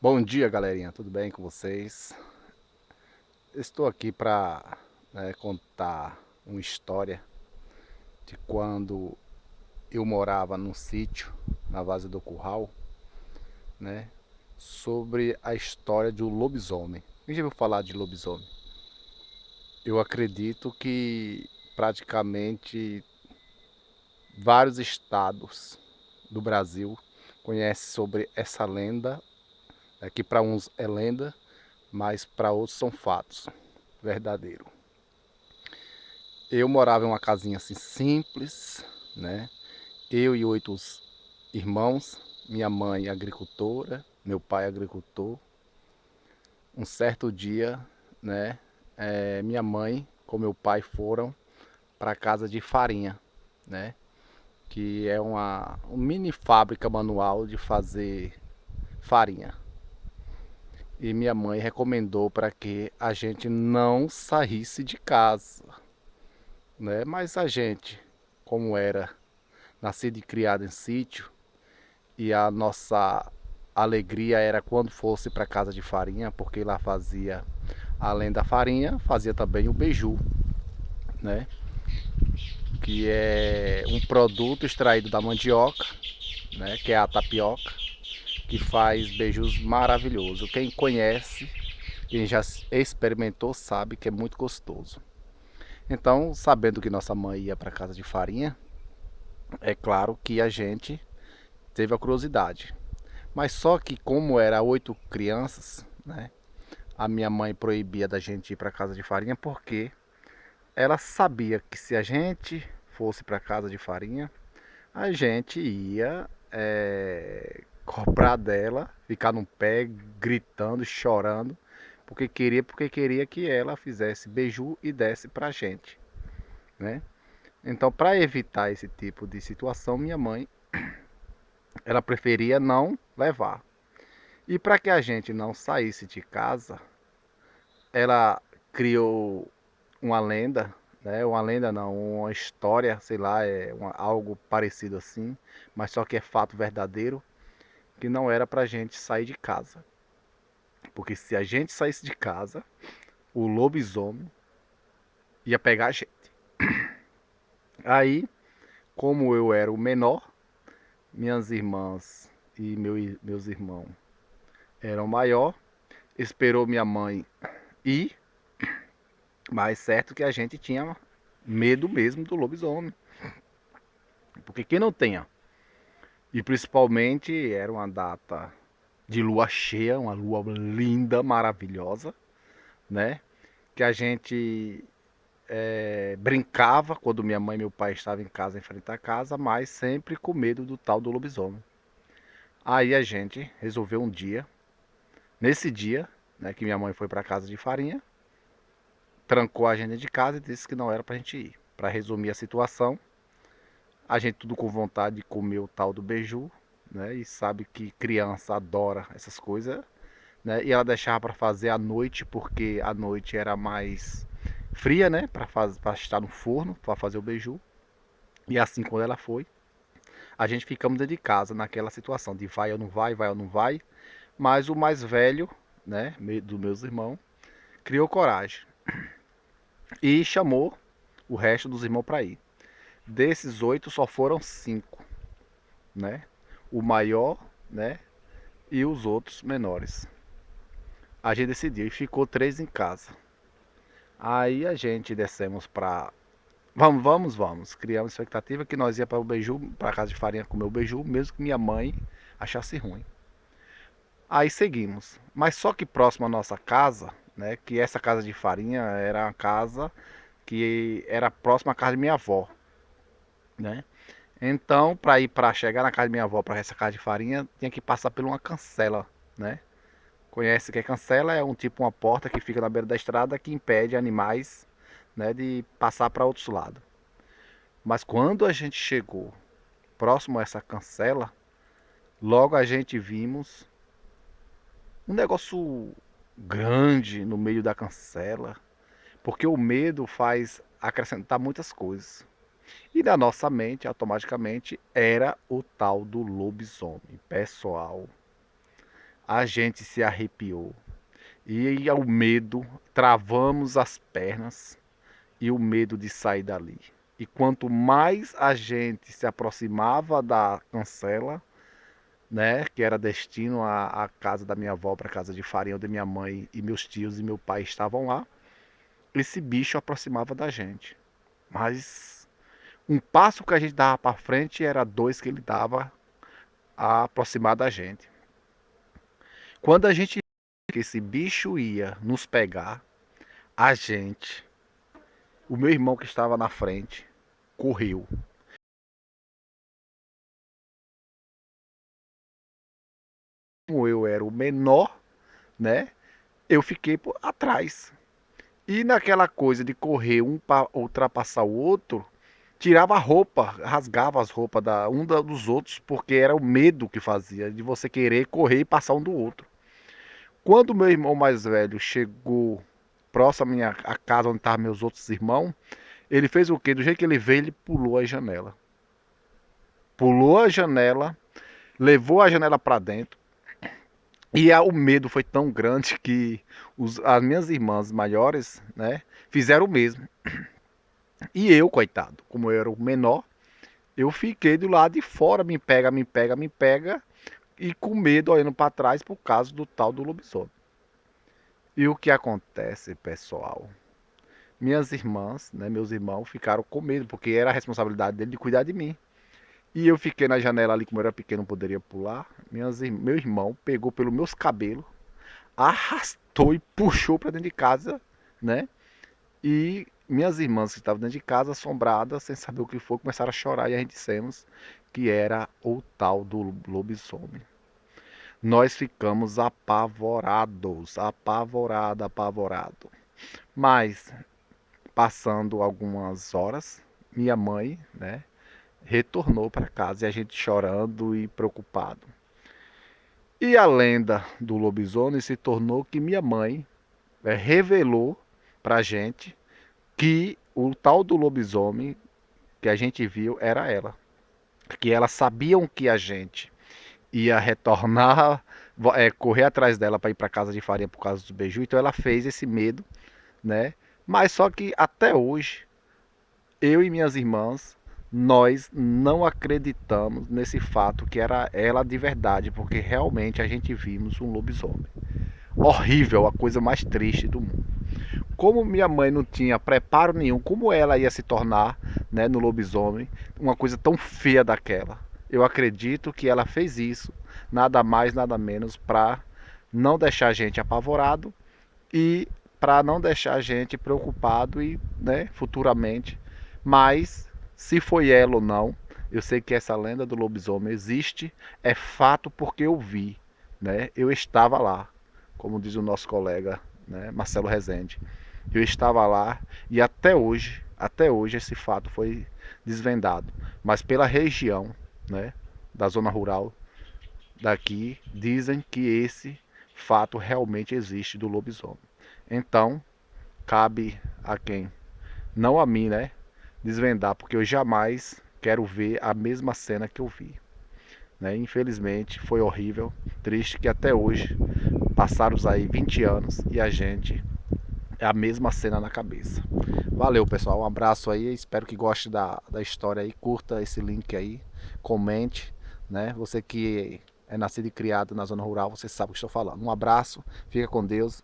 Bom dia, galerinha, tudo bem com vocês? Estou aqui para contar uma história de quando eu morava num sítio na Várzea do Curral, né? Sobre a história de um lobisomem. Quem já ouviu falar de lobisomem? Eu acredito que praticamente vários estados do Brasil conhecem sobre essa lenda, que para uns é lenda, mas para outros são fatos verdadeiros. Eu morava em uma casinha assim simples, né? Eu e 8 irmãos, minha mãe agricultora, meu pai agricultor. Um certo dia, né? Minha mãe com meu pai foram para a casa de farinha, né? Que é uma mini fábrica manual de fazer farinha. E minha mãe recomendou para que a gente não saísse de casa, né? Mas a gente, como era nascido e criado em sítio, e a nossa alegria era quando fosse para casa de farinha, porque lá fazia, além da farinha, fazia também o beiju, né? Que é um produto extraído da mandioca, né? Que é a tapioca, que faz beijos maravilhosos. Quem conhece, quem já experimentou, sabe que é muito gostoso. Então, sabendo que nossa mãe ia para casa de farinha, é claro que a gente teve a curiosidade. Mas só que como era 8 crianças, né? A minha mãe proibia da gente ir para casa de farinha porque ela sabia que se a gente fosse para casa de farinha, a gente ia cobrar dela, ficar no pé, gritando, chorando, porque queria que ela fizesse beiju e desse pra gente, né? Então, para evitar esse tipo de situação, minha mãe, ela preferia não levar. E para que a gente não saísse de casa, ela criou uma lenda, né? Uma lenda não, uma história, sei lá, algo parecido assim, mas só que é fato verdadeiro, que não era pra gente sair de casa. Porque se a gente saísse de casa, o lobisomem ia pegar a gente. Aí, como eu era o menor, minhas irmãs e meus irmãos eram maior, esperou minha mãe ir, mas certo que a gente tinha medo mesmo do lobisomem. Porque quem não tenha? E principalmente era uma data de lua cheia, uma lua linda, maravilhosa, né? Que a gente brincava quando minha mãe e meu pai estavam em casa, em frente à casa, mas sempre com medo do tal do lobisomem. Aí a gente resolveu um dia, nesse dia, né, que minha mãe foi para casa de farinha, trancou a gente de casa e disse que não era pra gente ir. Para resumir a situação, a gente tudo com vontade de comer o tal do beiju, né? E sabe que criança adora essas coisas, né? E ela deixava para fazer à noite, porque a noite era mais fria, né? Para estar no forno, para fazer o beiju. E assim quando ela foi, a gente ficamos dentro de casa naquela situação de vai ou não vai, vai ou não vai. Mas o mais velho, né? Dos meus irmãos, criou coragem e chamou o resto dos irmãos para ir. Desses 8 só foram 5, né? O maior, né? E os outros menores. A gente decidiu e ficou 3 em casa. Aí a gente descemos pra. Vamos. Criamos expectativa que nós ia para o beiju, para casa de farinha comer o beiju, mesmo que minha mãe achasse ruim. Aí seguimos. Mas só que próximo à nossa casa, né? Que essa casa de farinha era uma casa que era próxima à casa de minha avó, né? Então, para chegar na casa de minha avó, para essa casa de farinha, tinha que passar por uma cancela, né? Conhece que é cancela? É um tipo uma porta que fica na beira da estrada que impede animais, né, de passar para outros lados. Mas quando a gente chegou próximo a essa cancela, logo a gente vimos um negócio grande no meio da cancela, porque o medo faz acrescentar muitas coisas. E na nossa mente, automaticamente, era o tal do lobisomem. Pessoal, a gente se arrepiou. E ao medo, travamos as pernas e o medo de sair dali. E quanto mais a gente se aproximava da cancela, né, que era destino à casa da minha avó, para a casa de farinha, onde minha mãe e meus tios e meu pai estavam lá, esse bicho aproximava da gente. Mas um passo que a gente dava para frente era dois que ele dava a aproximar da gente. Quando a gente viu que esse bicho ia nos pegar, a gente, o meu irmão que estava na frente, correu. Como eu era o menor, né? Eu fiquei atrás. E naquela coisa de correr um para ultrapassar o outro, tirava a roupa, rasgava as roupas dos outros, porque era o medo que fazia, de você querer correr e passar um do outro. Quando o meu irmão mais velho chegou próximo à minha à casa onde estavam meus outros irmãos, ele fez o quê? Do jeito que ele veio, ele pulou a janela. Pulou a janela, levou a janela para dentro. E o medo foi tão grande que as minhas irmãs maiores, né, fizeram o mesmo. E eu, coitado, como eu era o menor, eu fiquei do lado de fora, me pega, me pega, me pega, e com medo olhando para trás por causa do tal do lobisomem. E o que acontece, pessoal? Minhas irmãs, né, meus irmãos ficaram com medo, porque era a responsabilidade dele de cuidar de mim. E eu fiquei na janela ali, como eu era pequeno, não poderia pular. Meu irmão pegou pelos meus cabelos, arrastou e puxou para dentro de casa, né? E minhas irmãs que estavam dentro de casa, assombradas, sem saber o que foi, começaram a chorar e a gente dissemos que era o tal do lobisomem. Nós ficamos apavorados, apavorado, apavorado. Mas, passando algumas horas, minha mãe, né, retornou para casa e a gente chorando e preocupado. E a lenda do lobisomem se tornou que minha mãe revelou para a gente que o tal do lobisomem que a gente viu era ela. Que elas sabiam que a gente ia retornar, correr atrás dela para ir para casa de farinha por causa do beiju. Então ela fez esse medo, né? Mas só que até hoje, eu e minhas irmãs, nós não acreditamos nesse fato que era ela de verdade, porque realmente a gente vimos um lobisomem. Horrível, a coisa mais triste do mundo. Como minha mãe não tinha preparo nenhum, como ela ia se tornar, né, no lobisomem, uma coisa tão feia daquela. Eu acredito que ela fez isso, nada mais, nada menos, para não deixar a gente apavorado e para não deixar a gente preocupado e, né, futuramente. Mas se foi ela ou não, eu sei que essa lenda do lobisomem existe, é fato porque eu vi, né? Eu estava lá, como diz o nosso colega, né, Marcelo Rezende. Eu estava lá e até hoje esse fato foi desvendado. Mas pela região, né, da zona rural daqui, dizem que esse fato realmente existe do lobisomem. Então, cabe a quem, não a mim, né, desvendar, porque eu jamais quero ver a mesma cena que eu vi. Né? Infelizmente, foi horrível, triste que até hoje, passaram aí 20 anos e a gente é a mesma cena na cabeça. Valeu, pessoal. Um abraço aí. Espero que goste da história aí. Curta esse link aí. Comente. Né? Você que é nascido e criado na zona rural, você sabe o que estou falando. Um abraço. Fica com Deus.